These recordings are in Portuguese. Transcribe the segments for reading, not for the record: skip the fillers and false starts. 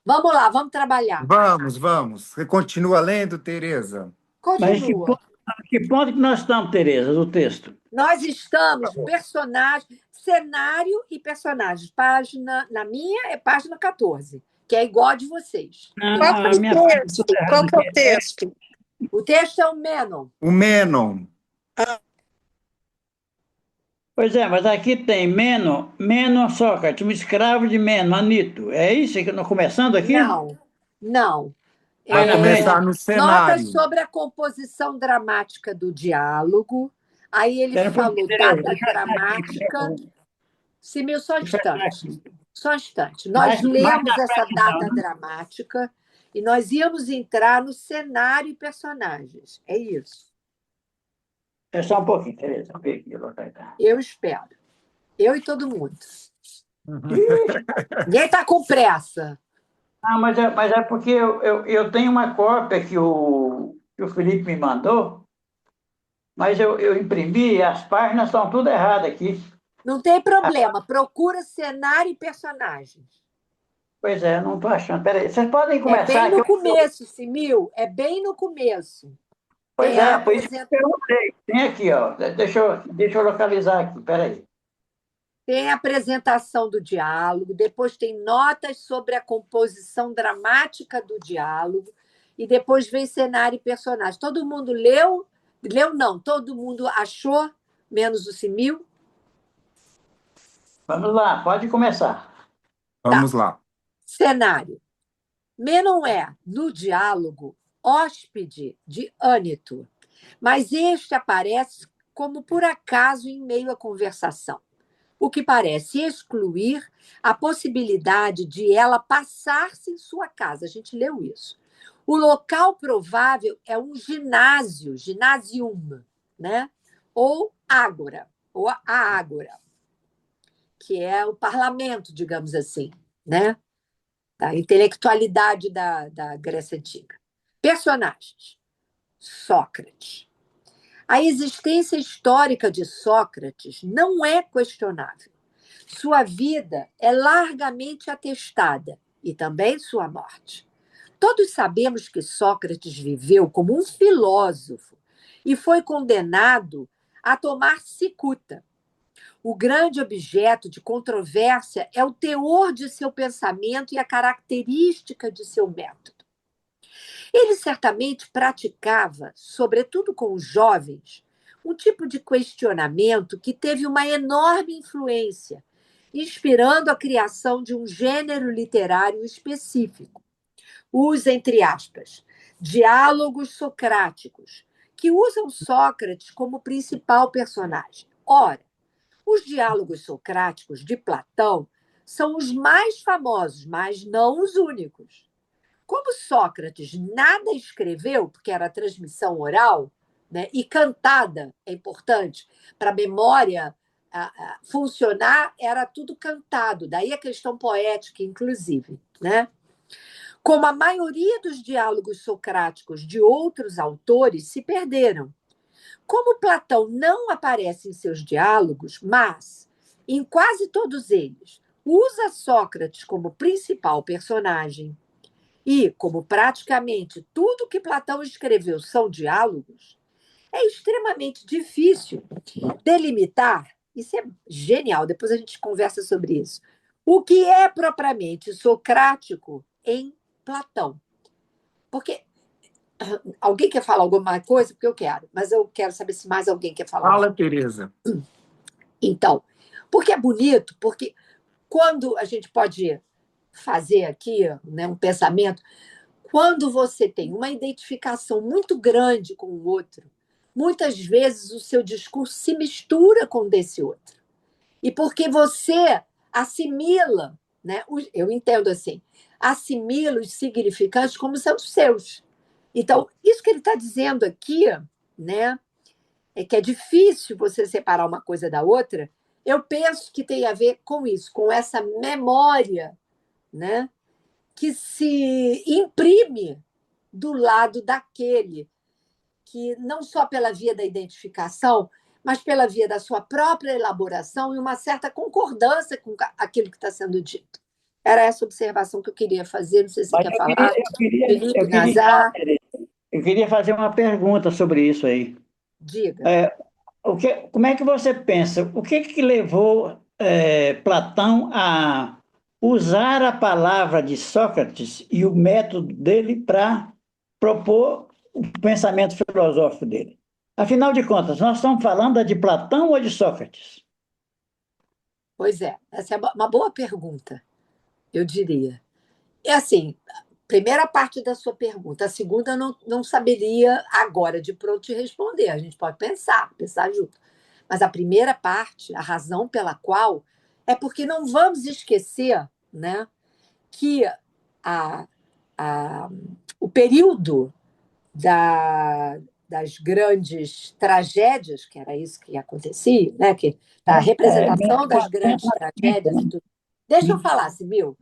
Vamos lá, vamos trabalhar. Vamos, vamos. Você continua lendo, Tereza? Mas Continua. que ponto que nós estamos, Tereza, do texto? Nós estamos personagem, cenário e personagens. Página, na minha é página 14, que é igual a de vocês. Qual que é A o minha página texto? está Qual errada que é o aqui. texto? O texto é o Menon. O Menon. Pois é, mas aqui tem Meno Sócrates, um escravo de Meno, Anito. É isso que nós começando aqui? Não, não. Vai Vai na frente. começar no Notas cenário. sobre a composição dramática do diálogo. Aí ele Espera um pouquinho, falou Tereza, data deixa eu achar aqui, por dramática. favor. Simil, só um Deixa eu achar instante. aqui. Só um instante. Nós Mais lemos na essa frente, então, data né? dramática e nós íamos entrar no cenário e personagens. É isso. É só um pouquinho, Tereza. Vamos ver aqui, tá. Eu espero. Eu e todo mundo. Ih, Ninguém está com pressa. mas é porque eu tenho uma cópia que o Felipe me mandou, mas eu imprimi e as páginas estão tudo erradas aqui. Não tem problema. Procura cenário e personagens. Pois é, não estou achando. Peraí, vocês podem É começar bem aqui? no começo, Simil. É bem no começo. Pois Tem a é, por isso que eu apresentação. perguntei. Tem aqui, ó. Deixa eu localizar aqui, peraí. Tem a apresentação do diálogo, depois tem notas sobre a composição dramática do diálogo, e depois vem cenário e personagem. Todo mundo leu? Leu não, todo mundo achou, menos o Simil? Vamos lá, pode começar. Tá. Vamos lá. Cenário. Menon é, no diálogo, hóspede de Ânito, mas este aparece como por acaso em meio à conversação, o que parece excluir a possibilidade de ela passar-se em sua casa. A gente leu isso. O local provável é um ginásio, ginasium, né? Ou ágora, ou a ágora, que é o parlamento, digamos assim, né? Da intelectualidade da Grécia Antiga. Personagens. Sócrates. A existência histórica de Sócrates não é questionável. Sua vida é largamente atestada e também sua morte. Todos sabemos que Sócrates viveu como um filósofo e foi condenado a tomar cicuta. O grande objeto de controvérsia é o teor de seu pensamento e a característica de seu método. Ele certamente praticava, sobretudo com os jovens, um tipo de questionamento que teve uma enorme influência, inspirando a criação de um gênero literário específico. Os, entre aspas, diálogos socráticos, que usam Sócrates como principal personagem. Ora, os diálogos socráticos de Platão são os mais famosos, mas não os únicos. Como Sócrates nada escreveu, porque era transmissão oral, né, e cantada, é importante, para a memória funcionar, era tudo cantado, daí a questão poética, inclusive. Né? Como a maioria dos diálogos socráticos de outros autores se perderam. Como Platão não aparece em seus diálogos, mas, em quase todos eles, usa Sócrates como principal personagem, e, como praticamente tudo que Platão escreveu são diálogos, é extremamente difícil delimitar, isso é genial, depois a gente conversa sobre isso, o que é propriamente socrático em Platão. Porque alguém quer falar alguma coisa? Porque eu quero, mas eu quero saber se mais alguém quer falar. Fala, Tereza. Então, porque é bonito, porque quando a gente pode fazer aqui, né, um pensamento, quando você tem uma identificação muito grande com o outro, muitas vezes o seu discurso se mistura com o desse outro. E porque você assimila, né, eu entendo assim, assimila os significantes como são os seus. Então, isso que ele está dizendo aqui, né, é que é difícil você separar uma coisa da outra, eu penso que tem a ver com isso, com essa memória, né, que se imprime do lado daquele que, não só pela via da identificação, mas pela via da sua própria elaboração e uma certa concordância com aquilo que está sendo dito. Era essa observação que eu queria fazer, não sei se você Mas quer falar. eu Felipe queria, Nazar, eu queria fazer uma pergunta sobre isso aí. diga. É, como é que você pensa? O que que levou Platão a usar a palavra de Sócrates e o método dele para propor o pensamento filosófico dele? Afinal de contas, nós estamos falando de Platão ou de Sócrates? Pois é, essa é uma boa pergunta, eu diria. É assim, primeira parte da sua pergunta. A segunda eu não saberia agora de pronto te responder. A gente pode pensar junto. Mas a primeira parte, a razão pela qual, é porque não vamos esquecer, né, que a, a, o período da, das grandes tragédias, que era isso que acontecia, né, que, da representação das 1400 grandes a 30, tragédias né? e tudo. Deixa eu falar, Sibyl,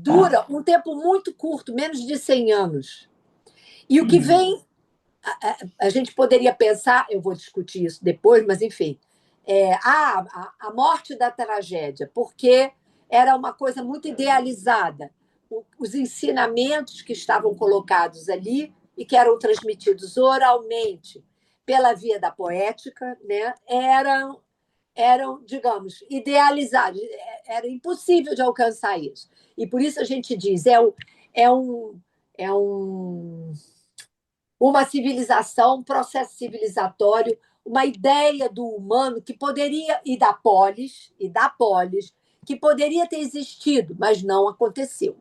Tá. dura um tempo muito curto, menos de 100 anos. E o que vem, a gente poderia pensar, eu vou discutir isso depois, mas enfim, a morte da tragédia, porque era uma coisa muito idealizada. Os ensinamentos que estavam colocados ali e que eram transmitidos oralmente pela via da poética, né, eram, digamos, idealizados. Era impossível de alcançar isso. E por isso a gente diz, é um, é um, uma civilização, um processo civilizatório, uma ideia do humano que poderia, e da polis, que poderia ter existido, mas não aconteceu.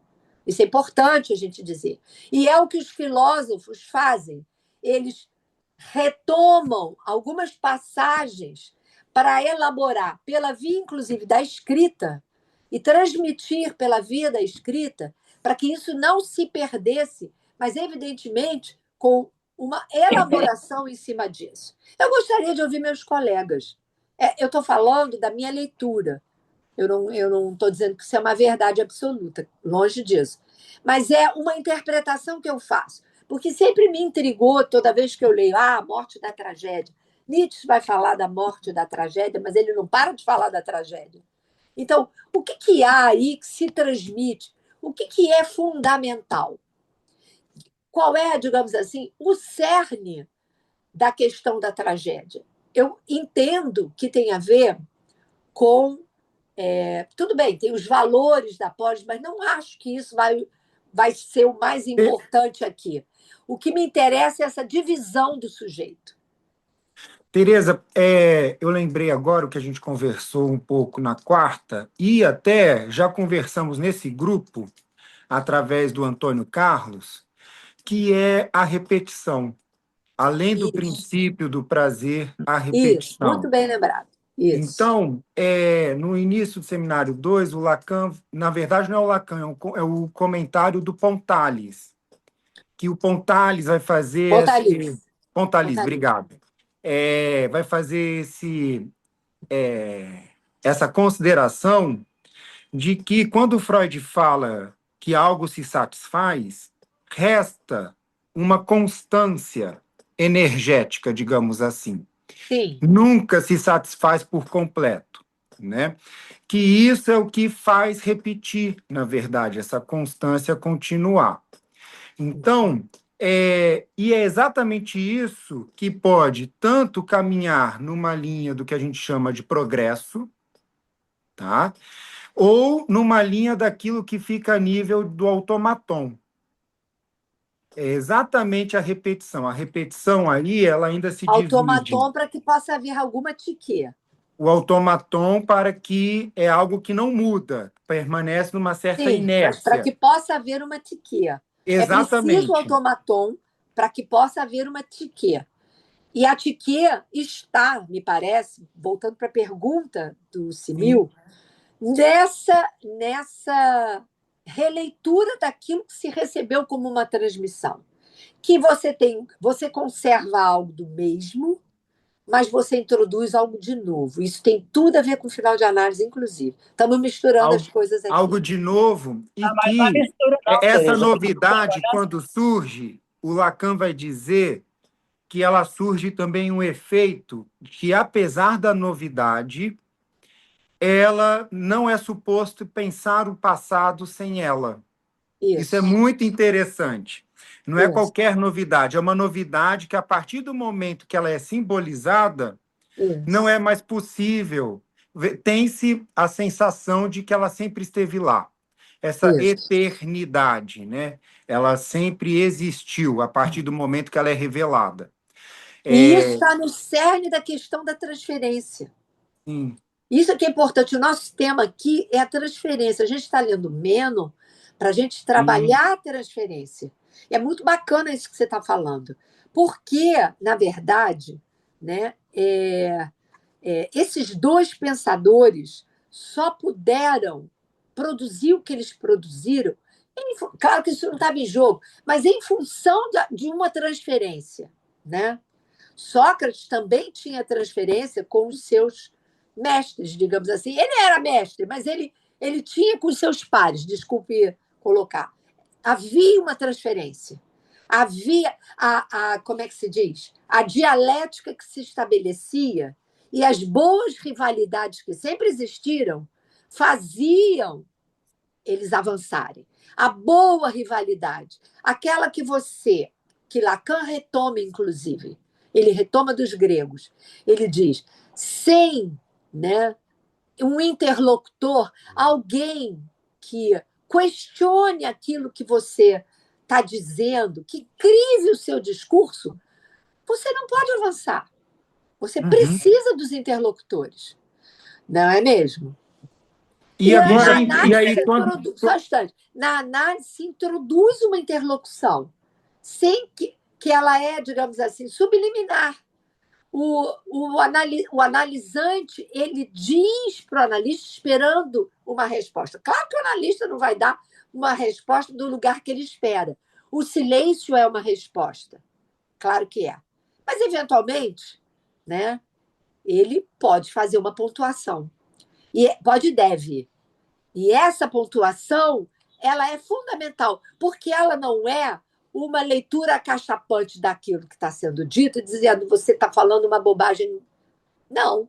Isso é importante a gente dizer. E é o que os filósofos fazem. Eles retomam algumas passagens para elaborar, pela via, inclusive, da escrita, e transmitir pela via da escrita, para que isso não se perdesse, mas, evidentemente, com uma elaboração em cima disso. Eu gostaria de ouvir meus colegas. Eu estou falando da minha leitura. Eu não estou dizendo que isso é uma verdade absoluta, longe disso. Mas é uma interpretação que eu faço. Porque sempre me intrigou, toda vez que eu leio, a morte da tragédia. Nietzsche vai falar da morte da tragédia, mas ele não para de falar da tragédia. Então, o que, que há aí que se transmite? O que, que é fundamental? Qual é, digamos assim, o cerne da questão da tragédia? Eu entendo que tem a ver com tudo bem, tem os valores da pós, mas não acho que isso vai ser o mais E, importante aqui. O que me interessa é essa divisão do sujeito. Tereza, eu lembrei agora o que a gente conversou um pouco na quarta, e até já conversamos nesse grupo, através do Antônio Carlos, que é a repetição. Além do Isso, princípio do prazer, a isso, muito repetição. bem lembrado. Isso. Então, no início do seminário 2, o Lacan, na verdade, não é o Lacan, é o comentário do Pontales, que o Pontales vai fazer esse. Pontalis. Pontales, Pontalis. obrigado. Vai fazer essa consideração de que, quando Freud fala que algo se satisfaz, resta uma constância energética, digamos assim. Sim, Nunca se satisfaz por completo, né? Que isso é o que faz repetir, na verdade, essa constância continuar. Então, e é exatamente isso que pode tanto caminhar numa linha do que a gente chama de progresso, tá? Ou numa linha daquilo que fica a nível do automaton. É exatamente a repetição. A repetição aí, ela ainda se divide. automaton para que possa haver alguma tique. O automaton para que é algo que não muda, permanece numa certa Sim, mas para inércia. que possa haver uma tique. É preciso Exatamente. automaton para que possa haver uma tique. E a tique está, me parece, voltando para a pergunta do Sim. Simil, nessa releitura daquilo que se recebeu como uma transmissão. Que você conserva algo do mesmo, mas você introduz algo de novo. Isso tem tudo a ver com o final de análise, inclusive. Estamos misturando as Algo, coisas algo aqui. de novo, e Mas não é que mistura, não, essa Tereza. novidade, quando surge, o Lacan vai dizer que ela surge também um efeito que, apesar da novidade, ela não é suposto pensar o passado sem ela. Isso é Isso, muito interessante. Não é isso, qualquer novidade, é uma novidade que, a partir do momento que ela é simbolizada, não isso, é mais possível. Tem-se a sensação de que ela sempre esteve lá. Essa isso. eternidade, né? Ela sempre existiu a partir do momento que ela é revelada. E isso É, está no cerne da questão da transferência. sim. Isso que é importante. O nosso tema aqui é a transferência. A gente está lendo Menon para a gente Sim. trabalhar a transferência. É muito bacana isso que você está falando. Porque, na verdade, né, esses dois pensadores só puderam produzir o que eles produziram. Claro que isso não estava em jogo, mas em função de uma transferência. Né? Sócrates também tinha transferência com os seus mestres, digamos assim. Ele era mestre, mas ele tinha com os seus pares, desculpe colocar. Havia uma transferência. Havia como é que se diz? A dialética que se estabelecia e as boas rivalidades que sempre existiram faziam eles avançarem. A boa rivalidade, aquela que Lacan retoma, inclusive, ele retoma dos gregos. Ele diz: sem, né, um interlocutor, alguém que questione aquilo que você está dizendo, que crive o seu discurso, você não pode avançar. Você Uhum. precisa dos interlocutores, não é mesmo? E E Isso na é, agora, e análise aí, se introduz, só um instante, na análise se introduz uma interlocução, sem que ela é, digamos assim, subliminar. O analisante ele diz para o analista esperando uma resposta. Claro que o analista não vai dar uma resposta do lugar que ele espera. O silêncio é uma resposta. Claro que é. Mas, eventualmente, né, ele pode fazer uma pontuação. E pode e deve. E essa pontuação, ela é fundamental, porque ela não é uma leitura acachapante daquilo que está sendo dito, dizendo você está falando uma bobagem. Não.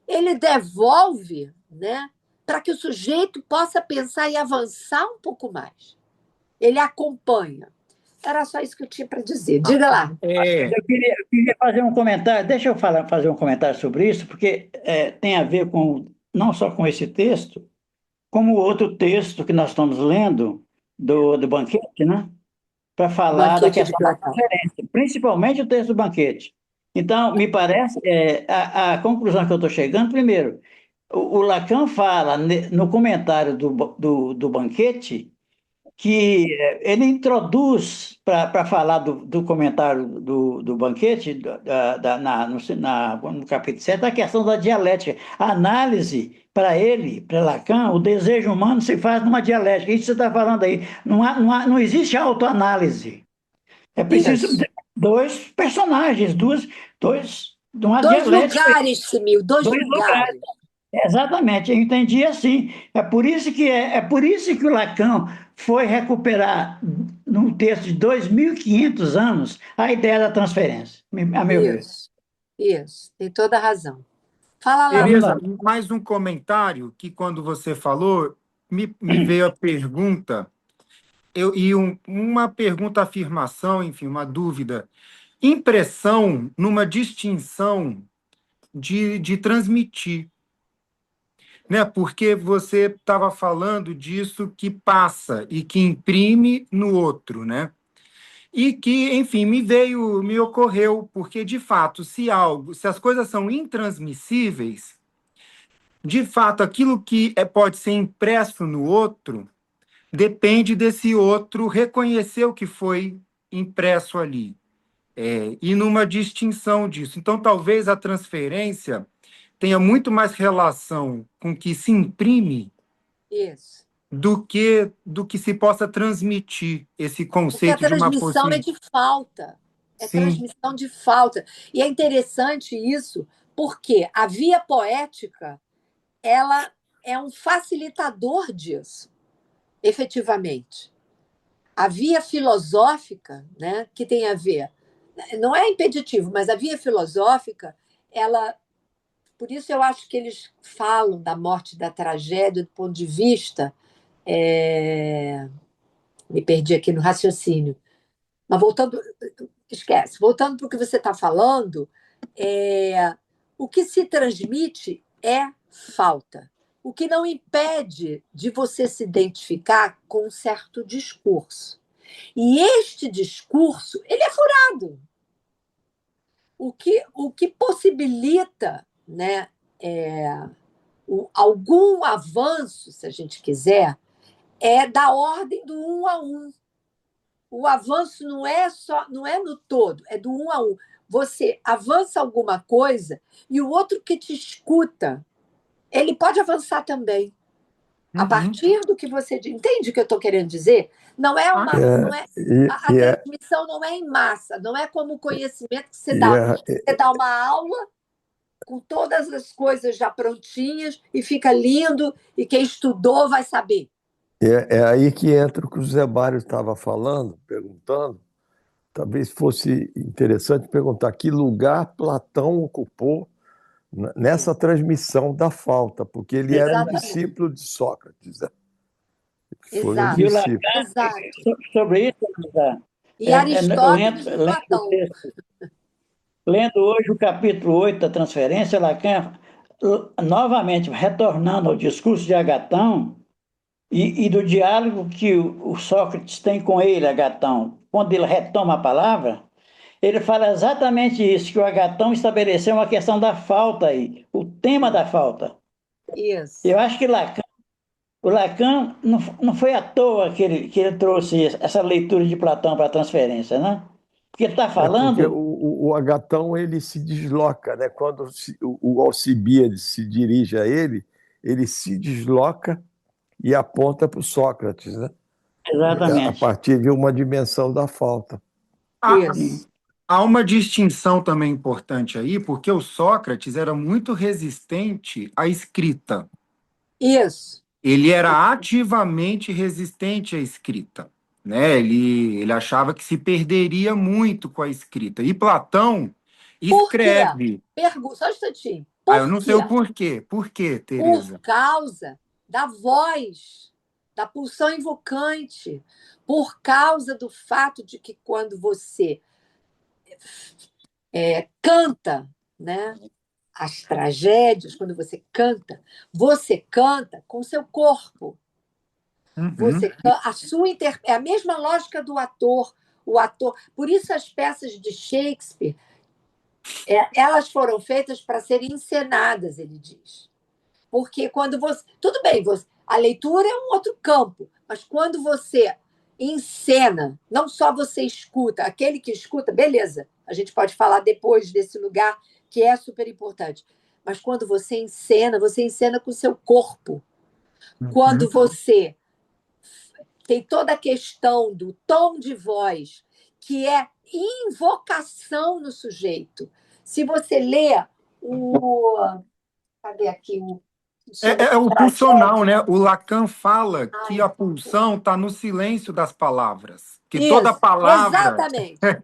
Ele devolve, né, para que o sujeito possa pensar e avançar um pouco mais. Ele acompanha. Era só isso que eu tinha para dizer. Diga lá. é, eu queria fazer um comentário, deixa eu fazer um comentário sobre isso, porque tem a ver com não só com esse texto, como o outro texto que nós estamos lendo do banquete, né? Para falar da Banquete de questão da Platão. transferência, principalmente o texto do banquete. Então, me parece, a conclusão que eu estou chegando, primeiro, o Lacan fala no comentário do banquete que ele introduz, para falar do comentário do banquete, no capítulo 7, a questão da dialética. A análise, para ele, para Lacan, o desejo humano se faz numa dialética. Isso que você está falando aí. Não existe autoanálise. É preciso Isso. dois personagens, uma Dois dialética, lugares, Simil, dois dois lugares. lugares. Exatamente, eu entendi assim. É por isso que o Lacan foi recuperar, num texto de 2.500 anos, a ideia da transferência, a meu ver. Isso, isso, tem toda a razão. Fala lá, Vamos lá. Tereza, mais um comentário que, quando você falou, me veio a pergunta, uma pergunta, afirmação, enfim, uma dúvida. Impressão numa distinção de transmitir, né? Porque você estava falando disso que passa e que imprime no outro, né? E que, enfim, me ocorreu, porque, de fato, se as coisas são intransmissíveis, de fato, aquilo que pode ser impresso no outro depende desse outro reconhecer o que foi impresso ali. E numa distinção disso. Então, talvez a transferência tenha muito mais relação com o que se imprime isso. do que se possa transmitir esse Porque a conceito de uma transmissão é posse. de falta. É Sim. transmissão de falta. E é interessante isso, porque a via poética, ela é um facilitador disso, efetivamente. A via filosófica, né, que tem a ver, não é impeditivo, mas a via filosófica, ela Por isso eu acho que eles falam da morte, da tragédia, do ponto de vista. Me perdi aqui no raciocínio. Mas voltando, esquece, voltando para o que você está falando, o que se transmite é falta. O que não impede de você se identificar com um certo discurso. E este discurso, ele é furado. O que possibilita, né, algum avanço, se a gente quiser, é da ordem do 1 a 1. O avanço não é no todo, é do 1 a 1. Você avança alguma coisa e o outro que te escuta, ele pode avançar também. A partir do que você entende o que eu estou querendo dizer? Não é uma, não é a transmissão não é em massa, não é como o conhecimento que você dá uma aula com todas as coisas já prontinhas e fica lindo e quem estudou vai saber. É aí que entra o que o Zé Mário estava falando, perguntando. Talvez fosse interessante perguntar que lugar Platão ocupou nessa transmissão da falta, porque ele era um discípulo de Sócrates. Né? Foi um Exato. discípulo. Exato. Sobre isso, Lisa, E Aristóteles e Platão. Lendo hoje o capítulo 8 da Transferência, Lacan, novamente, retornando ao discurso de Agatão e do diálogo que o Sócrates tem com ele, Agatão, quando ele retoma a palavra, ele fala exatamente isso, que o Agatão estabeleceu uma questão da falta aí, o tema da falta. Isso. Eu acho que o Lacan não foi à toa que ele trouxe essa leitura de Platão para a transferência, né? Porque ele está falando... Porque o Agatão ele se desloca, né? Quando o Alcibíades se dirige a ele se desloca e aponta para o Sócrates, né? Exatamente. A partir de uma dimensão da falta. Há uma distinção também importante aí, porque o Sócrates era muito resistente à escrita. Isso. Ele era ativamente resistente à escrita. Né? Ele achava que se perderia muito com a escrita. E Platão escreve. Só um instantinho. Por eu não sei o porquê. Por quê, Tereza? Por causa da voz, da pulsão invocante, por causa do fato de que quando você canta, né, as tragédias, quando você canta com seu corpo. A sua é a mesma lógica do ator. O ator. Por isso as peças de Shakespeare, elas foram feitas para serem encenadas, ele diz. Porque quando você. Tudo bem, a leitura é um outro campo, mas quando você encena, não só você escuta, aquele que escuta, beleza, a gente pode falar depois desse lugar que é super importante. Mas quando você encena com o seu corpo. Quando você tem toda a questão do tom de voz, que é invocação no sujeito. Se você lê cadê aqui o... É o pulsional, né? O Lacan fala que a pulsão está no silêncio das palavras. Que Isso, toda palavra...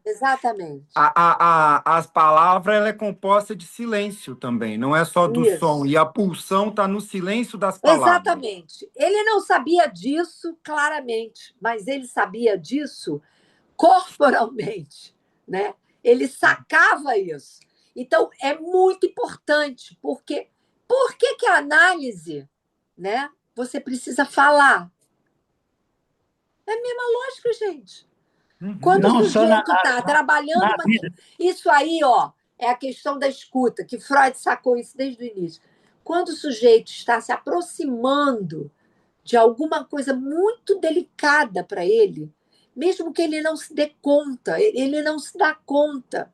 Exatamente. As palavras ela é composta de silêncio também, não é só do som. E a pulsão está no silêncio das palavras. Exatamente. Ele não sabia disso claramente, mas ele sabia disso corporalmente, né? Ele sacava isso. Então, é muito importante, porque por que a análise, né? Você precisa falar. É a mesma lógica, gente. Quando o sujeito está trabalhando... Isso aí, é a questão da escuta, que Freud sacou isso desde o início. Quando o sujeito está se aproximando de alguma coisa muito delicada para ele, mesmo que ele não se dê conta, ele não se dá conta.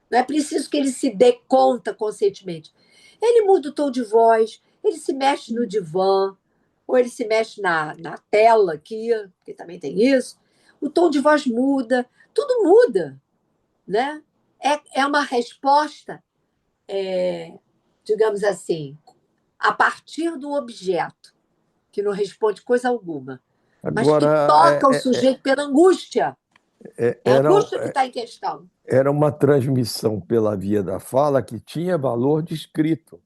Não é preciso que ele se dê conta conscientemente. Ele muda o tom de voz, ele se mexe no divã, ou ele se mexe na tela aqui, porque também tem isso. O tom de voz muda, tudo muda. Né? É uma resposta, digamos assim, a partir do objeto, que não responde coisa alguma, mas que toca o sujeito pela angústia. É a angústia que está em questão. Era uma transmissão pela via da fala que tinha valor de escrito.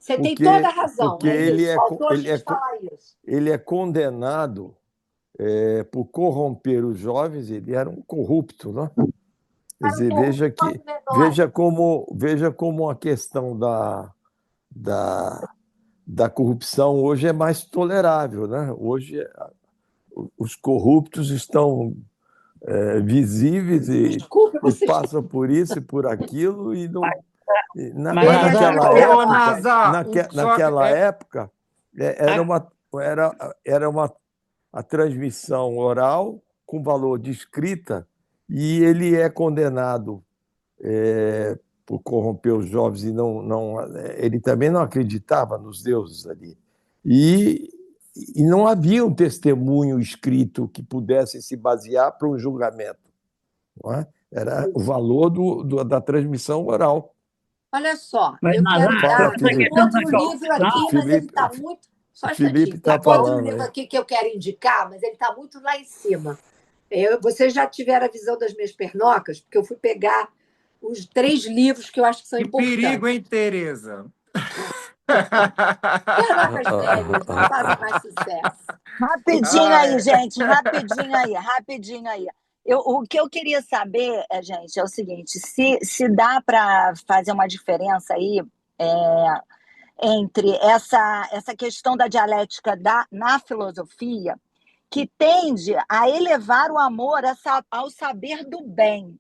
Você tem toda a razão, porque é isso. Faltou a gente falar isso. ele é condenado por corromper os jovens, ele era um corrupto, né? Quer dizer, veja como a questão da corrupção hoje é mais tolerável, né? Hoje os corruptos estão visíveis Desculpe, e você passam por isso e por aquilo e não. Mas Ô, Nazar, Naquela época era uma a transmissão oral com valor de escrita e ele é condenado por corromper os jovens e ele também não acreditava nos deuses ali. E não havia um testemunho escrito que pudesse se basear para um julgamento. Não é? Era o valor da transmissão oral. Olha só, Mas, eu quero dar essa questão outro da livro aqui, mas ele está muito. Só um Felipe instantinho. Tem está outro falando livro aí. aqui que eu quero indicar, mas ele está muito lá em cima. Vocês já tiveram a visão das minhas pernocas, porque eu fui pegar os 3 livros que eu acho que são Que importantes. perigo, hein, Tereza? Pernocas velhas não fazem mais sucesso. Rapidinho aí, gente, rapidinho aí. O que eu queria saber, gente, é o seguinte: se dá para fazer uma diferença aí entre essa questão da dialética na filosofia, que tende a elevar o amor ao saber do bem,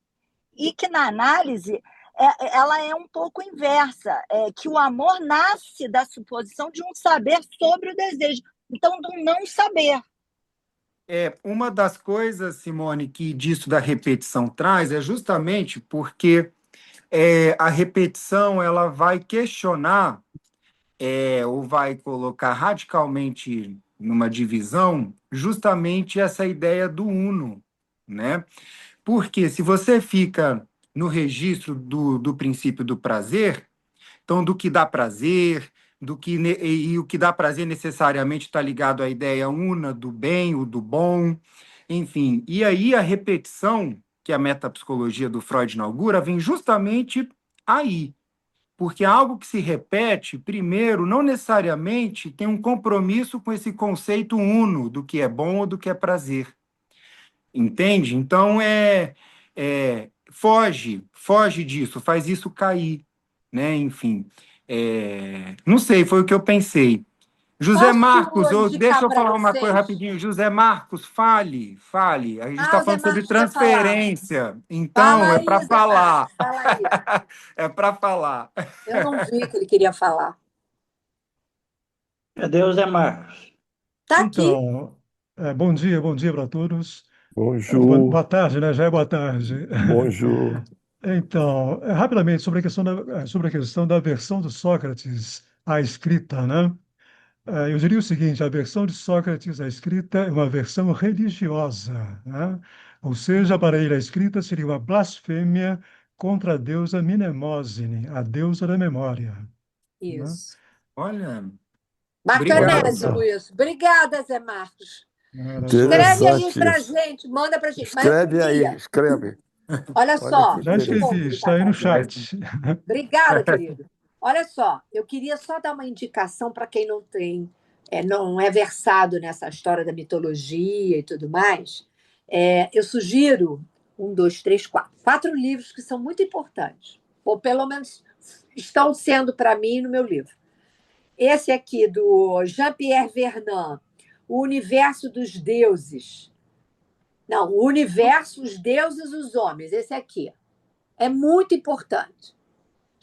e que na análise ela é um pouco inversa, que o amor nasce da suposição de um saber sobre o desejo, então do não saber. Uma das coisas, Simone, que disso da repetição traz é justamente porque a repetição ela vai questionar ou vai colocar radicalmente numa divisão justamente essa ideia do uno, né? Porque se você fica no registro do princípio do prazer, então do que dá prazer, e o que dá prazer necessariamente está ligado à ideia una do bem, o do bom, enfim. E aí a repetição, que a metapsicologia do Freud inaugura, vem justamente aí. Porque algo que se repete, primeiro, não necessariamente tem um compromisso com esse conceito uno do que é bom ou do que é prazer. Entende? Então, foge disso, faz isso cair, né? Enfim, não sei, foi o que eu pensei. José Marcos, deixa eu falar uma coisa rapidinho. José Marcos, fale. A gente está falando sobre transferência, então é para falar. Fala aí. É para falar. Eu não vi que ele queria falar. Cadê o Zé Marcos? Está aqui. Então, bom dia para todos. Bonjour. Boa tarde, né? Já é boa tarde. Bonjour. Então, rapidamente, sobre a questão da versão de Sócrates à escrita, né? Eu diria o seguinte: a versão de Sócrates à escrita é uma versão religiosa, né? Ou seja, para ele a escrita seria uma blasfêmia contra a deusa Mnemosine, a deusa da memória. Né? Isso. Olha, Bacanésimo isso. Obrigada, Zé Marcos. Escreve aí para a gente, manda para a gente. Escreve. Olha só. Já escrevi, está aí no chat. Obrigada, querido. Olha só, eu queria só dar uma indicação para quem não é versado nessa história da mitologia e tudo mais. Eu sugiro 1, 2, 3, 4 livros que são muito importantes, ou pelo menos estão sendo para mim no meu livro. Esse aqui, do Jean-Pierre Vernant, O Universo dos Deuses. Não, O Universo, os Deuses e os Homens. Esse aqui. É muito importante.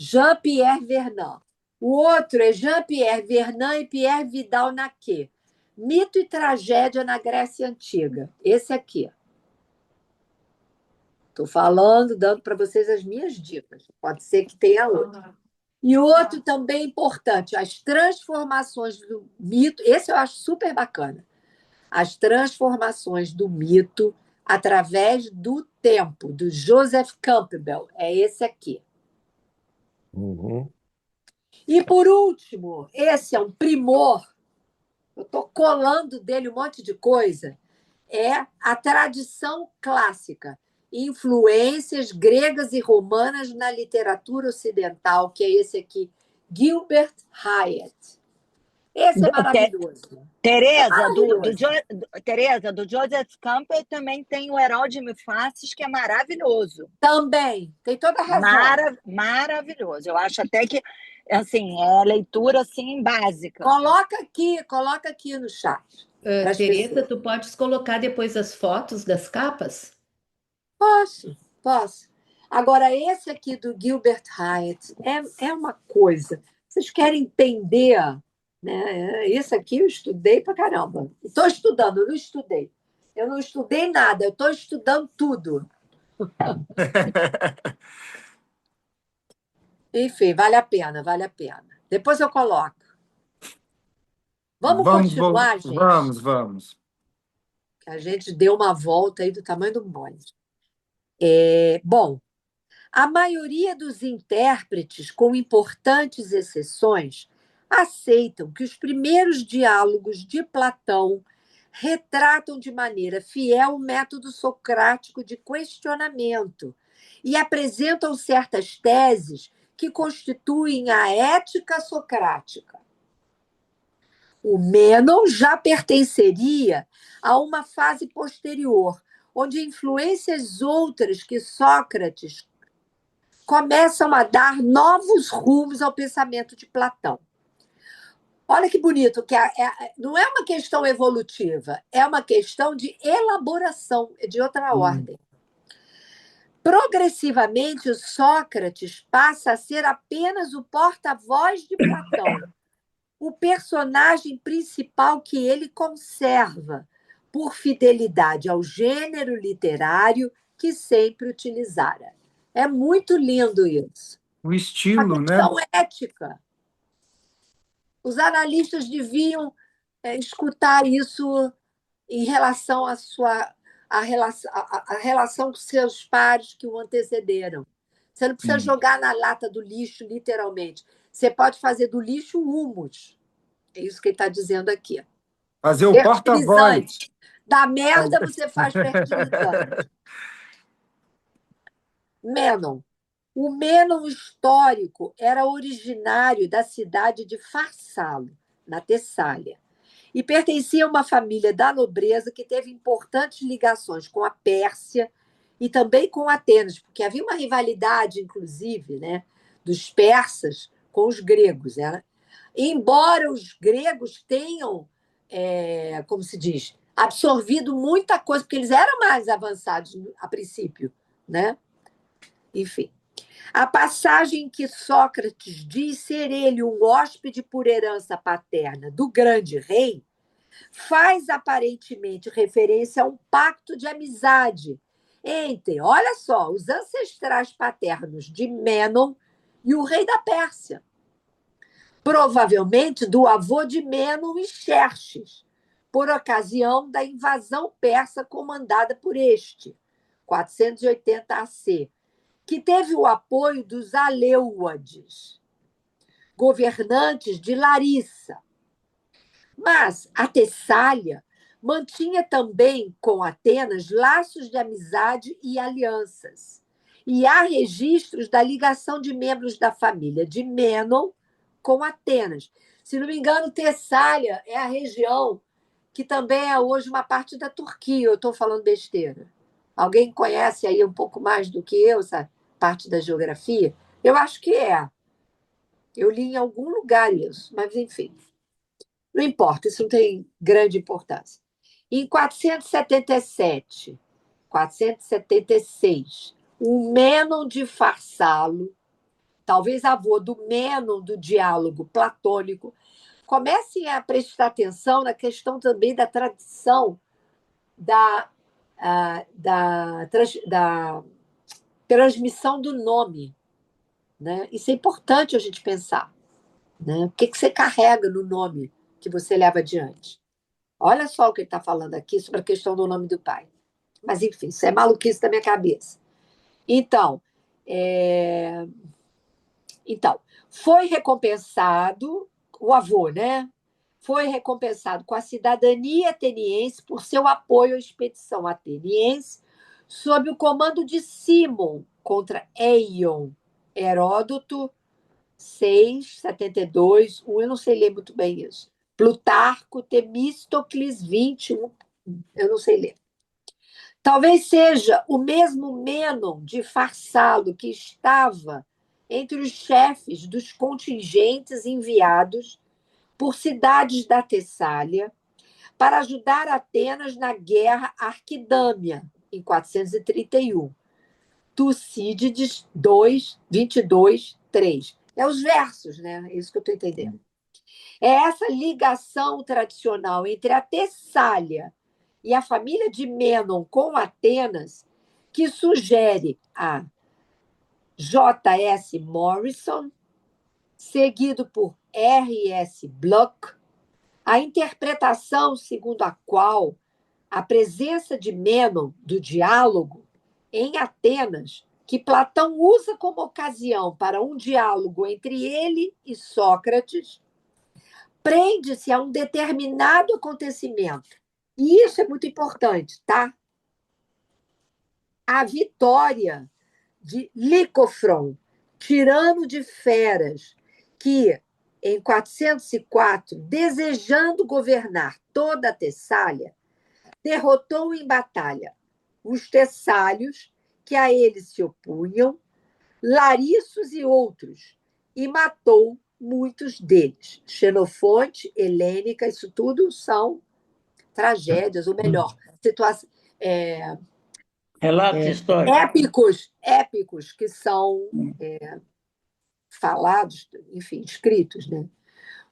Jean-Pierre Vernant. O outro é Jean-Pierre Vernant e Pierre Vidal-Naquet. Mito e Tragédia na Grécia Antiga. Esse aqui. Estou falando, dando para vocês as minhas dicas. Pode ser que tenha outro. E outro também importante, As Transformações do Mito. Esse eu acho super bacana. As Transformações do Mito através do Tempo, do Joseph Campbell. É esse aqui. Uhum. E, por último, esse é um primor. Eu estou colando dele um monte de coisa. É A Tradição Clássica. Influências gregas e romanas na literatura ocidental, que é esse aqui Gilbert Hyatt. Esse é maravilhoso. Tereza, Maravilhoso. Tereza, do Joseph Campbell também tem o Herói de Mil Faces, que é maravilhoso. Também, tem toda a razão. Maravilhoso. Eu acho até que, assim, é leitura, assim, básica. Coloca aqui no chat. pras Tereza, pessoas. tu podes colocar depois as fotos das capas? Posso. Agora, esse aqui do Gilbert Hyatt é uma coisa. Vocês querem entender, né? Esse aqui eu estudei pra caramba. Estou estudando, eu não estudei. Eu não estudei nada, eu estou estudando tudo. Enfim, vale a pena. Depois eu coloco. Vamos continuar, gente? Vamos. A gente deu uma volta aí do tamanho do bonde. Bom, a maioria dos intérpretes, com importantes exceções, aceitam que os primeiros diálogos de Platão retratam de maneira fiel o método socrático de questionamento e apresentam certas teses que constituem a ética socrática. O Mênon já pertenceria a uma fase posterior, onde influências outras que Sócrates começam a dar novos rumos ao pensamento de Platão. Olha que bonito, que não é uma questão evolutiva, é uma questão de elaboração, de outra ordem. Progressivamente, o Sócrates passa a ser apenas o porta-voz de Platão, o personagem principal que ele conserva, por fidelidade ao gênero literário que sempre utilizara. É muito lindo isso. O estilo, A questão ética. Os analistas deviam escutar isso em relação à relação com seus pares que o antecederam. Você não precisa jogar na lata do lixo, literalmente. Você pode fazer do lixo humus. É isso que ele está dizendo aqui. Fazer o porta-voz. Da merda você faz fertilizante. Mênon. O Mênon histórico era originário da cidade de Farsalo, na Tessália, e pertencia a uma família da nobreza que teve importantes ligações com a Pérsia e também com Atenas, porque havia uma rivalidade, inclusive, né, dos persas com os gregos. Embora os gregos tenham, como se diz, absorvido muita coisa, porque eles eram mais avançados a princípio, né? Enfim. A passagem que Sócrates diz ser ele um hóspede por herança paterna do grande rei faz aparentemente referência a um pacto de amizade entre, olha só, os ancestrais paternos de Mênon e o rei da Pérsia. Provavelmente do avô de Mênon e Xerxes, por ocasião da invasão persa comandada por este, 480 AC, que teve o apoio dos Aleuades, governantes de Larissa. Mas a Tessália mantinha também com Atenas laços de amizade e alianças. E há registros da ligação de membros da família de Mênon com Atenas. Se não me engano, Tessália é a região que também é hoje uma parte da Turquia. Eu estou falando besteira. Alguém conhece aí um pouco mais do que eu, essa parte da geografia? Eu acho que é. Eu li em algum lugar isso, mas enfim. Não importa, isso não tem grande importância. Em 477, 476, o Mênon de Farsalo, talvez avô do Mênon do diálogo platônico, comecem a prestar atenção na questão também da tradição da transmissão do nome. Né? Isso é importante a gente pensar. Né? O que você carrega no nome que você leva adiante? Olha só o que ele está falando aqui sobre a questão do nome do pai. Mas, enfim, isso é maluquice da minha cabeça. Então, foi recompensado, o avô, né? Foi recompensado com a cidadania ateniense por seu apoio à expedição ateniense sob o comando de Cimon contra Eion. Heródoto 6, 72, eu não sei ler muito bem isso. Plutarco, Temístocles, 21, eu não sei ler. Talvez seja o mesmo Mênon de Farsalo que estava entre os chefes dos contingentes enviados por cidades da Tessália para ajudar Atenas na guerra Arquidâmia, em 431. Tucídides 2, 22, 3. É os versos, né? É isso que eu estou entendendo. É essa ligação tradicional entre a Tessália e a família de Mênon com Atenas que sugere a J.S. Morrison, seguido por R.S. Bloch, a interpretação segundo a qual a presença de Mênon, do diálogo, em Atenas, que Platão usa como ocasião para um diálogo entre ele e Sócrates, prende-se a um determinado acontecimento. E isso é muito importante, tá? A vitória de Licofron, tirano de feras, que, em 404, desejando governar toda a Tessália, derrotou em batalha os tessálios, que a ele se opunham, Larissos e outros, e matou muitos deles. Xenofonte, Helênica, isso tudo são tragédias, ou melhor, Relatos históricos. épicos que são falados, enfim, escritos, né?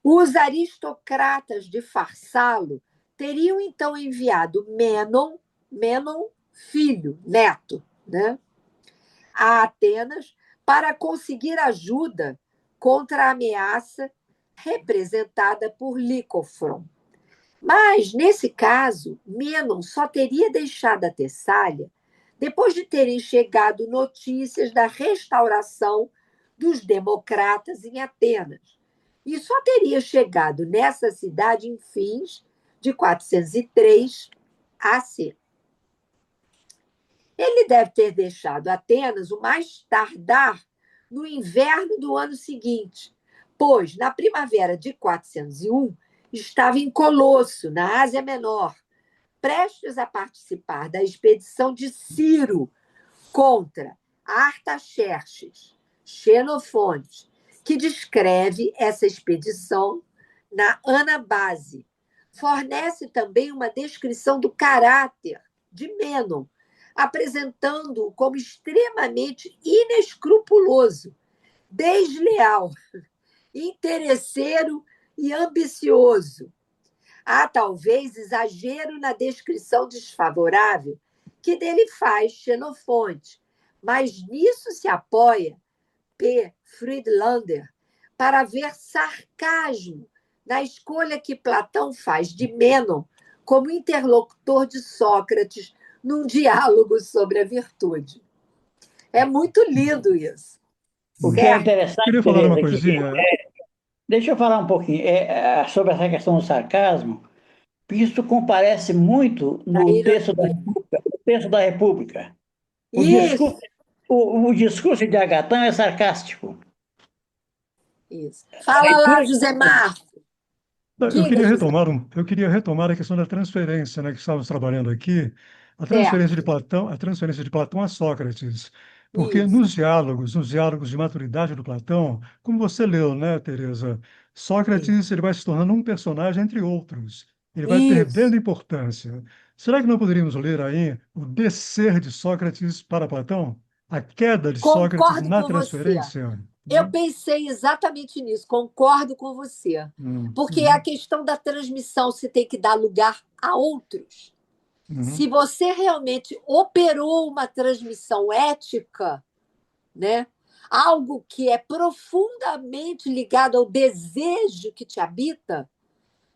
Os aristocratas de Farsalo teriam então enviado Mênon filho, neto, né, a Atenas para conseguir ajuda contra a ameaça representada por Licofron. Mas, nesse caso, Mênon só teria deixado a Tessália depois de terem chegado notícias da restauração dos democratas em Atenas. E só teria chegado nessa cidade em fins de 403 AC. Ele deve ter deixado Atenas o mais tardar no inverno do ano seguinte, pois, na primavera de 401, estava em Colosso, na Ásia Menor, prestes a participar da expedição de Ciro contra Artaxerxes, Xenofonte, que descreve essa expedição na Anabase. Fornece também uma descrição do caráter de Mênon, apresentando-o como extremamente inescrupuloso, desleal, interesseiro e ambicioso. Há talvez exagero na descrição desfavorável que dele faz Xenofonte, mas nisso se apoia P. Friedlander para ver sarcasmo na escolha que Platão faz de Mênon como interlocutor de Sócrates num diálogo sobre a virtude. É muito lindo isso. O que é interessante, Queria falar uma Tereza, coisinha. deixa eu falar um pouquinho sobre essa questão do sarcasmo, porque isso comparece muito no texto da República. O discurso, o discurso de Agatão é sarcástico. Isso. Fala lá, José Marcos. Eu queria retomar a questão da transferência, né, que estávamos trabalhando aqui, a transferência de Platão a Sócrates, porque Isso. nos diálogos de maturidade do Platão, como você leu, né, Tereza, Sócrates ele vai se tornando um personagem entre outros, ele vai perdendo importância. Será que não poderíamos ler aí o descer de Sócrates para Platão? A queda de Sócrates Concordo na com transferência? Eu pensei exatamente nisso, concordo com você. Porque a questão da transmissão, você tem que dar lugar a outros. Se você realmente operou uma transmissão ética, né, algo que é profundamente ligado ao desejo que te habita,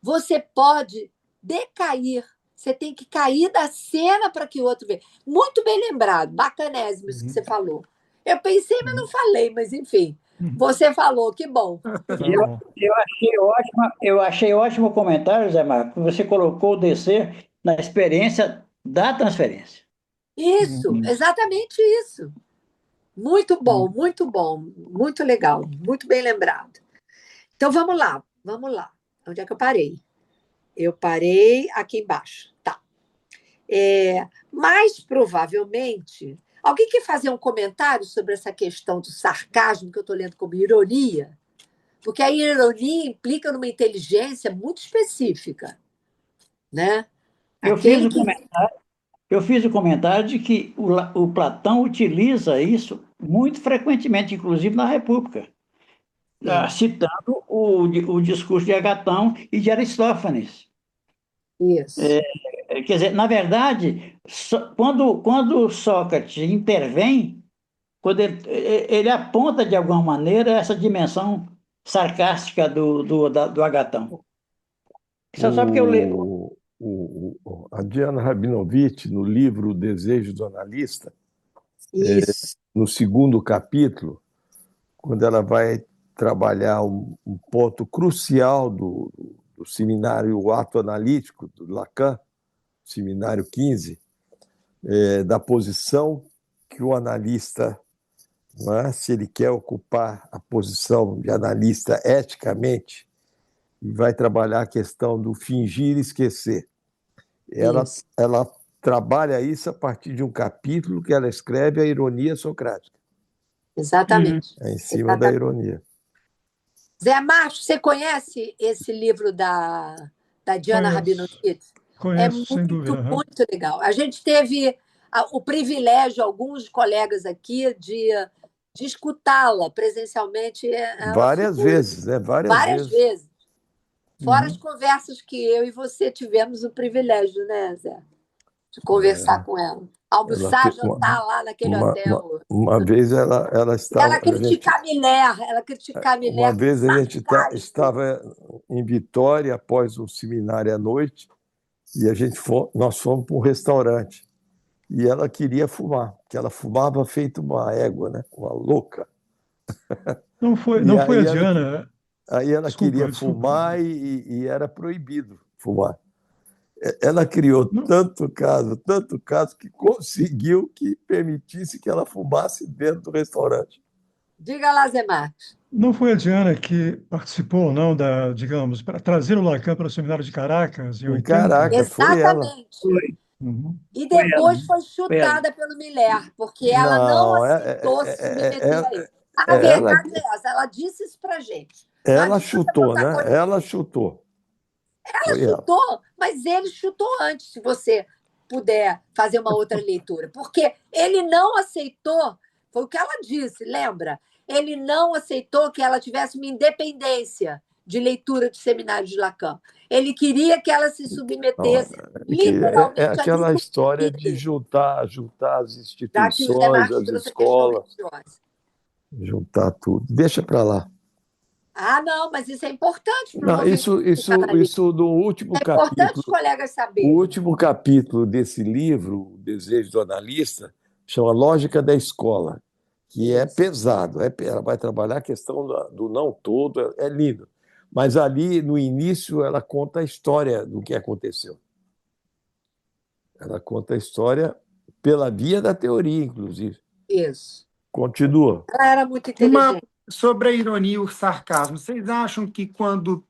você pode decair. Você tem que cair da cena para que o outro veja. Muito bem lembrado, bacanésimo isso que você falou. Eu pensei, mas não falei, mas enfim. Você falou, que bom. Eu achei ótimo o comentário, Zé Marco. Você colocou o descer na experiência da transferência. Isso, exatamente isso. Muito bom, muito legal, muito bem lembrado. Então vamos lá. Onde é que eu parei? Eu parei aqui embaixo. Tá. Mais provavelmente, alguém quer fazer um comentário sobre essa questão do sarcasmo, que eu estou lendo como ironia? Porque a ironia implica numa inteligência muito específica, né? Eu fiz Aquele o que... comentário, eu fiz o comentário de que o Platão utiliza isso muito frequentemente, inclusive na República, Sim, citando o discurso de Agatão e de Aristófanes. isso, Quer dizer, na verdade, quando Sócrates intervém, quando ele aponta de alguma maneira essa dimensão sarcástica do Agatão. Só porque eu leio. A Diana Rabinovitch, no livro O Desejo do Analista, isso, no segundo capítulo, quando ela vai trabalhar um ponto crucial do seminário O Ato Analítico, do Lacan, seminário 15, da posição que o analista, não é, se ele quer ocupar a posição de analista eticamente, vai trabalhar a questão do fingir e esquecer. isso. Ela trabalha isso a partir de um capítulo que ela escreve A Ironia Socrática, Exatamente. em cima da ironia. Zé Marcos, você conhece esse livro da Diana Conheço, Rabinovitch? É conheço, sem dúvida. Aham. muito legal. A gente teve o privilégio, alguns colegas aqui, de escutá-la presencialmente. Ela Várias ficou vezes, né? Várias várias vezes. vezes. Fora as Uhum. conversas que eu e você tivemos o privilégio, né, Zé? De conversar com ela. Ela, Almoçar, jantar lá naquele hotel. uma vez ela estava. Ela criticar a Miller, Uma com vez a gente sarcasmo. estava em Vitória após um seminário à noite e nós fomos para um restaurante e ela queria fumar, porque ela fumava feito uma égua, né? Uma louca. E Não foi a Diana. aí ela queria Desculpa. fumar e era proibido fumar. Ela criou Não, tanto caso, que conseguiu que permitisse que ela fumasse dentro do restaurante. Diga lá, Zé Marcos. não foi a Diana que participou, não, digamos, para trazer o Lacan para o seminário de Caracas, em Em 80? Caracas, foi ela. Exatamente. Foi, Uhum. E foi ela, depois foi foi ela. chutada pelo Miller, porque ela não Não, aceitou se submeter a isso. A ela, verdade é essa, ela disse isso para gente. Não ela adianta chutou, botar né? Ela chutou. Ela Foi ela. chutou, mas ele chutou antes, se você puder fazer uma outra leitura. Porque ele não aceitou, foi o que ela disse, lembra? Ele não aceitou que ela tivesse uma independência de leitura do seminário de Lacan. Ele queria que ela se Não, submetesse é literalmente à aquela história liturgia de dele, juntar as já que o Zé instituições, Marcos as trouxe a questão escolas, religiosa. juntar tudo. Deixa para lá. Ah, não, mas isso é importante para o Não, movimento psicanalítico. isso no último É importante capítulo. os colegas O saberem. último capítulo desse livro, O Desejo do Analista, chama Lógica da Escola, que é Isso. pesado. Ela vai trabalhar a questão do não todo, é lindo. Mas ali, no início, ela conta a história do que aconteceu. Ela conta a história pela via da teoria, inclusive. Isso. Continua. Ela era muito Uma inteligente. sobre a ironia e o sarcasmo. Vocês acham que quando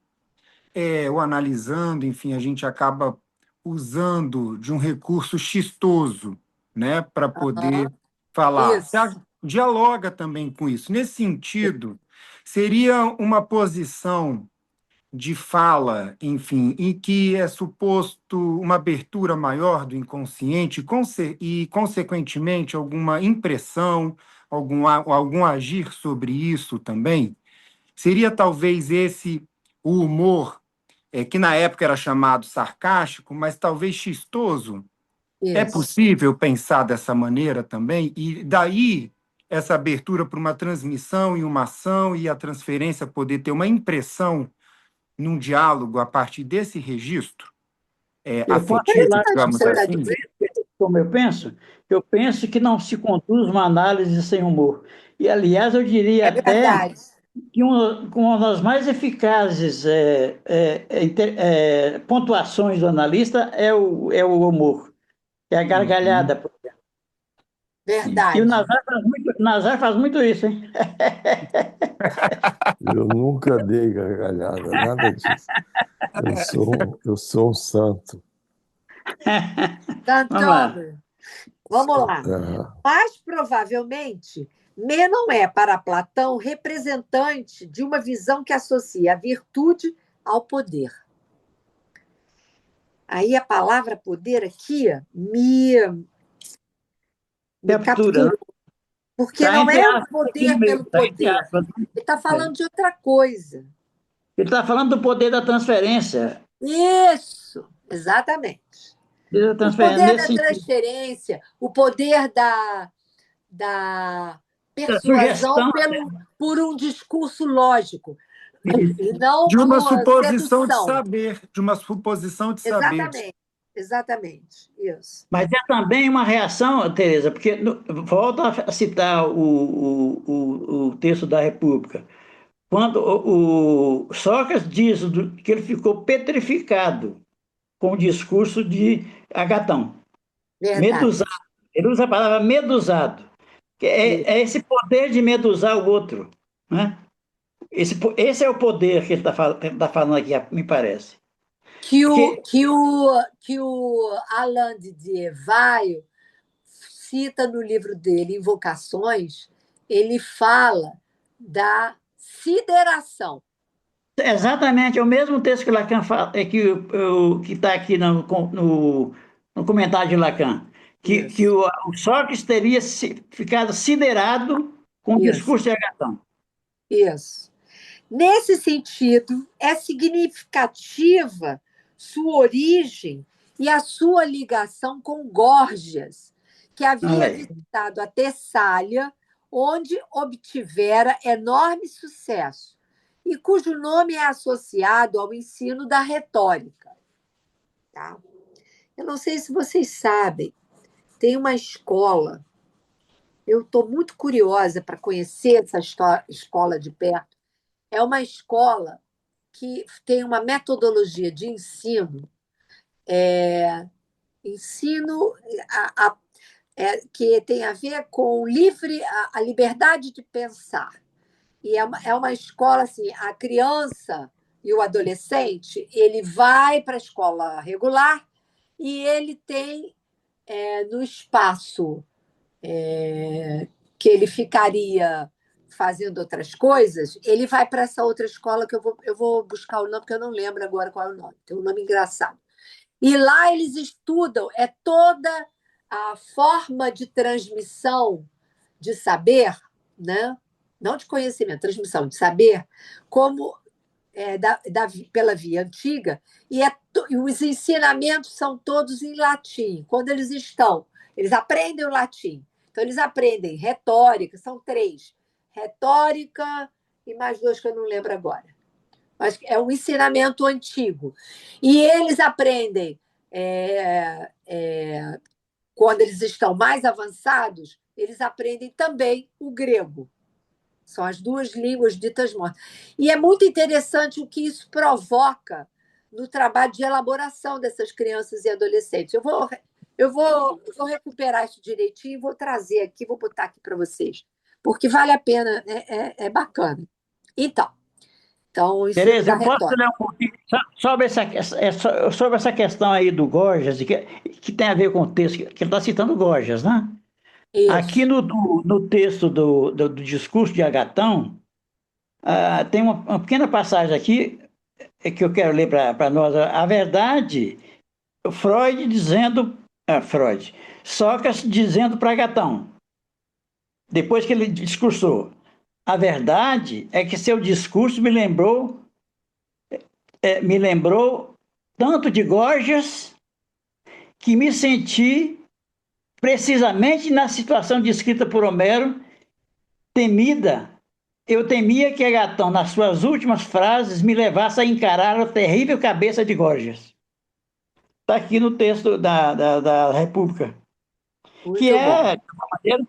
o analisando, enfim, a gente acaba usando de um recurso chistoso, né, para poder falar? Você Isso. dialoga também com isso. Nesse sentido, seria uma posição de fala, enfim, em que é suposto uma abertura maior do inconsciente e, consequentemente, alguma impressão, algum agir sobre isso também? Seria talvez esse o humor, que na época era chamado sarcástico, mas talvez chistoso? É Isso. possível pensar dessa maneira também? E daí essa abertura para uma transmissão e uma ação e a transferência poder ter uma impressão num diálogo a partir desse registro Eu posso afetivo, falar Interessante o que digamos você está assim? dizendo. como eu penso? Eu penso que não se conduz uma análise sem humor. E, aliás, eu diria É até verdade. que uma das mais eficazes pontuações do analista é o humor, é a Uhum. gargalhada. E o Verdade. Nazar faz muito isso, hein? Eu nunca dei gargalhada, nada disso. Eu sou um santo. Vamos lá. Santana, vamos lá. Ah, Mas, provavelmente, Mênon é, para Platão, representante de uma visão que associa a virtude ao poder. Aí a palavra poder aqui me Captura, né? capturou, porque Está não entre é o aspas aqui no poder meio, pelo está entre poder. aspas. Ele está falando de outra coisa. Ele está falando do poder da transferência. Isso, exatamente. Da O transferência poder nesse da sentido. transferência, o poder da Da persuasão sugestão. por um discurso lógico, e não De uma por suposição de sedução. saber, de uma suposição de saber. Exatamente, exatamente, isso. Mas é também uma reação, Tereza, porque volto a citar o texto da República. Quando o Sócrates diz que ele ficou petrificado com o discurso de Agatão, Verdade. medusado. Ele usa a palavra medusado, que é esse poder de medusar o outro, né? Esse é o poder que ele está falando aqui, me parece. Que o, Porque, que o, que o Alain de Vaio cita no livro dele, Invocações, ele fala da sideração. exatamente, é o mesmo texto que Lacan fala, que está aqui no comentário de Lacan, que Isso, o Sócrates teria ficado siderado com o isso, discurso de Agatão. isso. Nesse sentido, é significativa sua origem e a sua ligação com Górgias, que Olha havia aí. visitado a Tessália, onde obtivera enorme sucesso, e cujo nome é associado ao ensino da retórica. Tá? Eu não sei se vocês sabem, tem uma escola, eu estou muito curiosa para conhecer essa escola de perto. É uma escola que tem uma metodologia de ensino, ensino que tem a ver com a liberdade de pensar. E é uma escola assim, a criança e o adolescente, ele vai para a escola regular e ele tem no espaço que ele ficaria fazendo outras coisas, ele vai para essa outra escola que eu vou buscar o nome, porque eu não lembro agora qual é o nome, tem um nome engraçado. E lá eles estudam toda a forma de transmissão de saber, né? Não de conhecimento, transmissão de saber, como pela via antiga, e os ensinamentos são todos em latim. Quando eles aprendem o latim. Então, eles aprendem retórica, são 3. Retórica e mais 2 que eu não lembro agora. Mas é um ensinamento antigo. E eles aprendem, quando eles estão mais avançados, eles aprendem também o grego. São as 2 línguas ditas mortas. E é muito interessante o que isso provoca no trabalho de elaboração dessas crianças e adolescentes. Eu vou recuperar isso direitinho e vou trazer aqui, vou botar aqui para vocês, porque vale a pena, é bacana. Então o ensino Tereza, da eu posso retórica. ler um pouquinho sobre essa questão aí do Gorgias, que tem a ver com o texto, que ele está citando Gorgias, né? Aqui Isso, no texto do discurso de Agatão, tem uma pequena passagem aqui que eu quero ler para nós. A verdade, Freud dizendo, Sócrates dizendo para Agatão, depois que ele discursou, a verdade é que seu discurso me lembrou tanto de Gorgias que me senti precisamente na situação descrita por Homero, temida. Eu temia que Agatão, nas suas últimas frases, me levasse a encarar a terrível cabeça de Gorgias. Está aqui no texto da República. Que muito bom. de uma maneira,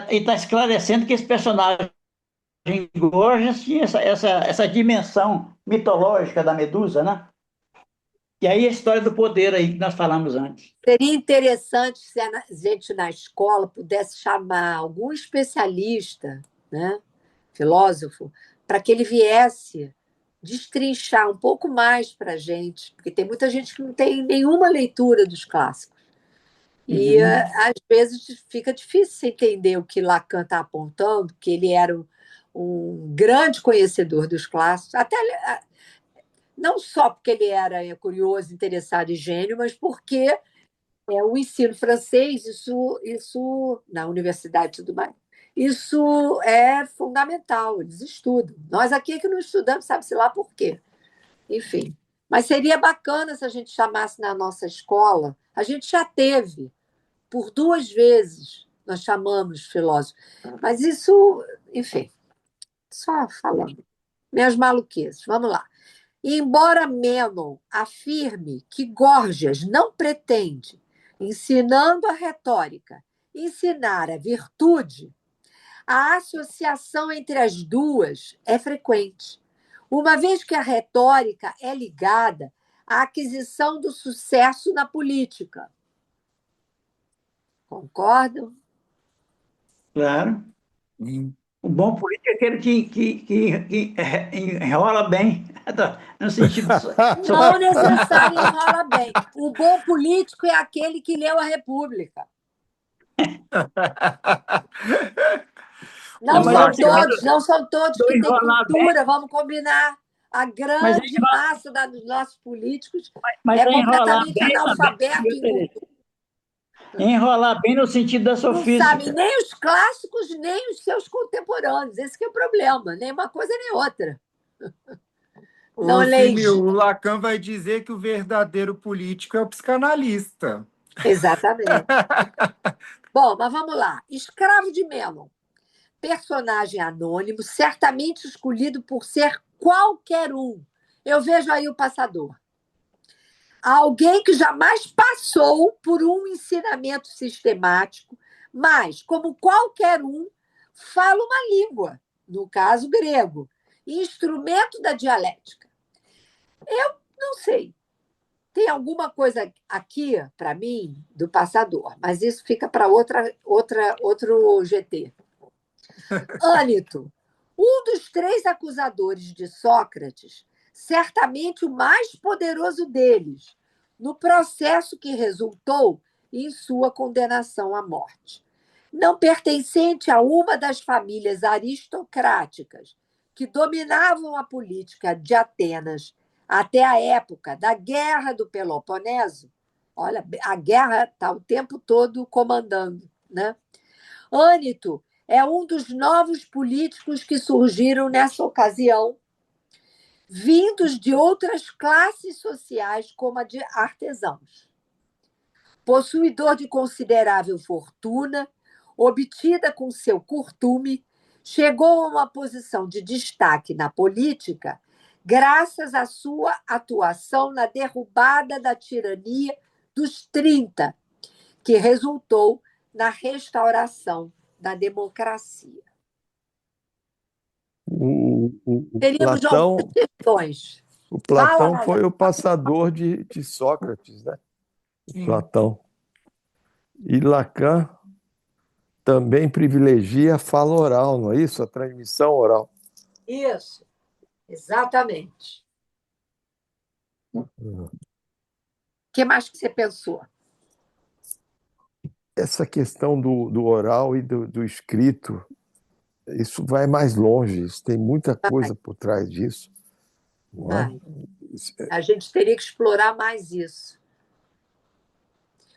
ele está esclarecendo que esse personagem Gorgias tinha essa dimensão mitológica da Medusa, né? E aí a história do poder aí que nós falamos antes. Seria interessante se a gente na escola pudesse chamar algum especialista, né, filósofo, para que ele viesse destrinchar um pouco mais para a gente, porque tem muita gente que não tem nenhuma leitura dos clássicos. E, às vezes, fica difícil você entender o que Lacan está apontando, que ele era um grande conhecedor dos clássicos, até não só porque ele era curioso, interessado e gênio, mas porque o ensino francês, isso na universidade e tudo mais, isso é fundamental, eles estudam. Nós aqui é que não estudamos, sabe-se lá por quê. Enfim. Mas seria bacana se a gente chamasse na nossa escola. A gente já teve, por 2 vezes, nós chamamos filósofos. Mas isso, enfim, só falando. Minhas maluquices. Vamos lá. E embora Menon afirme que Gorgias não pretende, ensinando a retórica, ensinar a virtude, a associação entre as duas é frequente, uma vez que a retórica é ligada à aquisição do sucesso na política. Concordam? Claro. Hum. O bom político é aquele que enrola bem, no sentido. Não necessariamente enrola bem. O bom político é aquele que leu a República. Não Mas são todos do que têm enrolar bem, cultura, vamos combinar. A mas, grande massa dos nossos políticos mas é é enrolar completamente bem também, analfabeto viu, em Tereza? cultura. Enrolar bem no sentido da Não sabe sofística. nem os clássicos, nem os seus contemporâneos. Esse que é o problema, nem uma coisa nem outra. Não Ô, leis. Simil, o Lacan vai dizer que o verdadeiro político é o psicanalista. Exatamente. Bom, mas vamos lá. Escravo de Menon. Personagem anônimo, certamente escolhido por ser qualquer um. Eu vejo aí o passador. Alguém que jamais passou por um ensinamento sistemático, mas, como qualquer um, fala uma língua, no caso grego, instrumento da dialética. Eu não sei. Tem alguma coisa aqui, para mim, do passador, mas isso fica para outro GT. Ânito, um dos 3 acusadores de Sócrates, certamente o mais poderoso deles, no processo que resultou em sua condenação à morte. Não pertencente a uma das famílias aristocráticas que dominavam a política de Atenas até a época da Guerra do Peloponeso, olha, a guerra está o tempo todo comandando, né? Ânito é um dos novos políticos que surgiram nessa ocasião, vindos de outras classes sociais, como a de artesãos. Possuidor de considerável fortuna, obtida com seu curtume, chegou a uma posição de destaque na política graças à sua atuação na derrubada da tirania dos 30, que resultou na restauração da democracia. Teríamos algumas questões. O Platão foi o passador de Sócrates, né? Sim. Platão. E Lacan também privilegia a fala oral, não é isso? A transmissão oral. Isso, exatamente. O que mais que você pensou? Essa questão do oral e do escrito, isso vai mais longe, isso tem muita coisa por trás disso. Não é? A gente teria que explorar mais isso.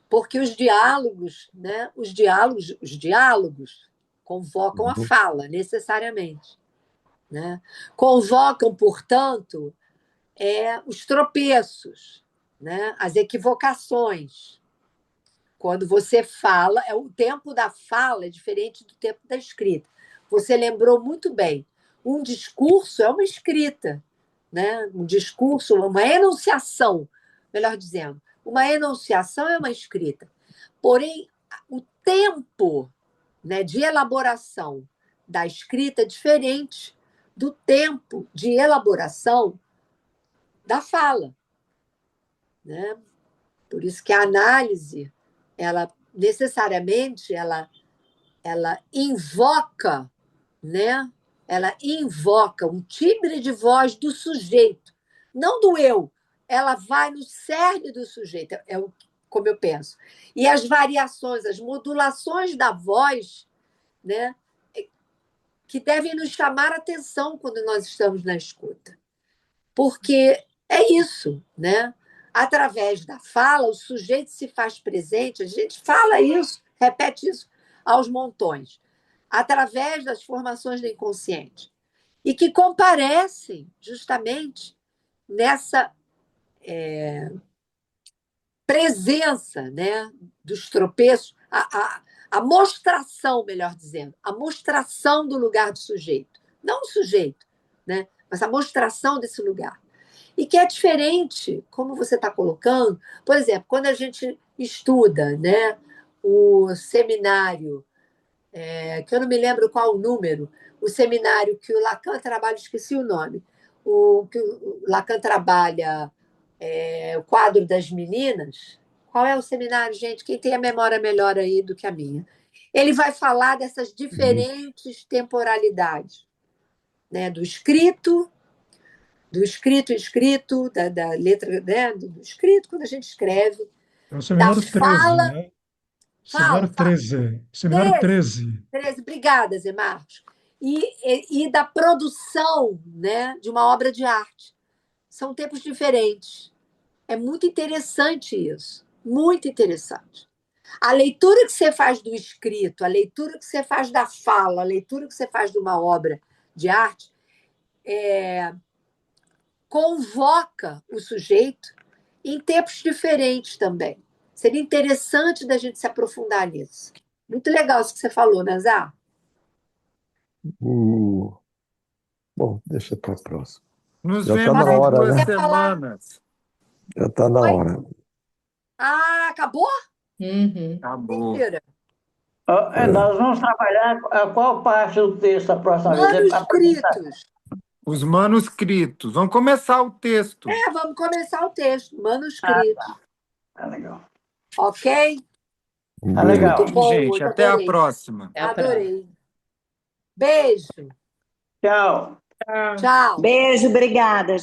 Porque os diálogos, né? Os diálogos convocam a fala, necessariamente. Né? Convocam, portanto, os tropeços, né? As equivocações. Quando você fala, o tempo da fala é diferente do tempo da escrita. Você lembrou muito bem. Um discurso é uma escrita, né? Um discurso, uma enunciação, melhor dizendo. Uma enunciação é uma escrita. Porém, o tempo, né, de elaboração da escrita é diferente do tempo de elaboração da fala. né? Por isso que a análise, ela necessariamente, ela invoca, né? Ela invoca um timbre de voz do sujeito, não do eu. Ela vai no cerne do sujeito, como eu penso. E as variações, as modulações da voz, né? Que devem nos chamar a atenção quando nós estamos na escuta. Porque é isso, né? Através da fala, o sujeito se faz presente, a gente fala isso, repete isso aos montões, através das formações do inconsciente, e que comparecem justamente nessa presença, né, dos tropeços, a mostração, melhor dizendo, a mostração do lugar do sujeito. Não o sujeito, né, mas a mostração desse lugar. E que é diferente, como você está colocando, por exemplo, quando a gente estuda, né, o seminário, que eu não me lembro qual o número, o seminário que o Lacan trabalha, esqueci o nome, que o Lacan trabalha o quadro das meninas. Qual é o seminário, gente? Quem tem a memória melhor aí do que a minha? Ele vai falar dessas diferentes temporalidades, né, do escrito e escrito, da letra, né, do escrito, quando a gente escreve, É o da seminário 13, fala. né? Fala, Seminário fala. 13. Seminário 13. 13, obrigada, Zé Marcos. E da produção, né, de uma obra de arte. São tempos diferentes. É muito interessante isso. Muito interessante. A leitura que você faz do escrito, a leitura que você faz da fala, a leitura que você faz de uma obra de arte, convoca o sujeito em tempos diferentes também. Seria interessante da gente se aprofundar nisso. Muito legal isso que você falou, né, Zá? Bom, deixa para a próxima. Nos Já está vemos na em hora, duas né? Quer falar? semanas. Já está na Oi? hora. Ah, acabou? Uhum. Acabou. Mentira. Nós vamos trabalhar a qual parte do texto a próxima vez? Manuscritos. Os manuscritos. Vamos começar o texto. Vamos começar o texto. Ah, Manuscritos. tá legal. Ok? Tá Beleza. legal. Muito bom, Gente, hoje até a adorei. próxima. Até a próxima. Adorei. Beijo. Tchau. Tchau. Beijo, obrigada.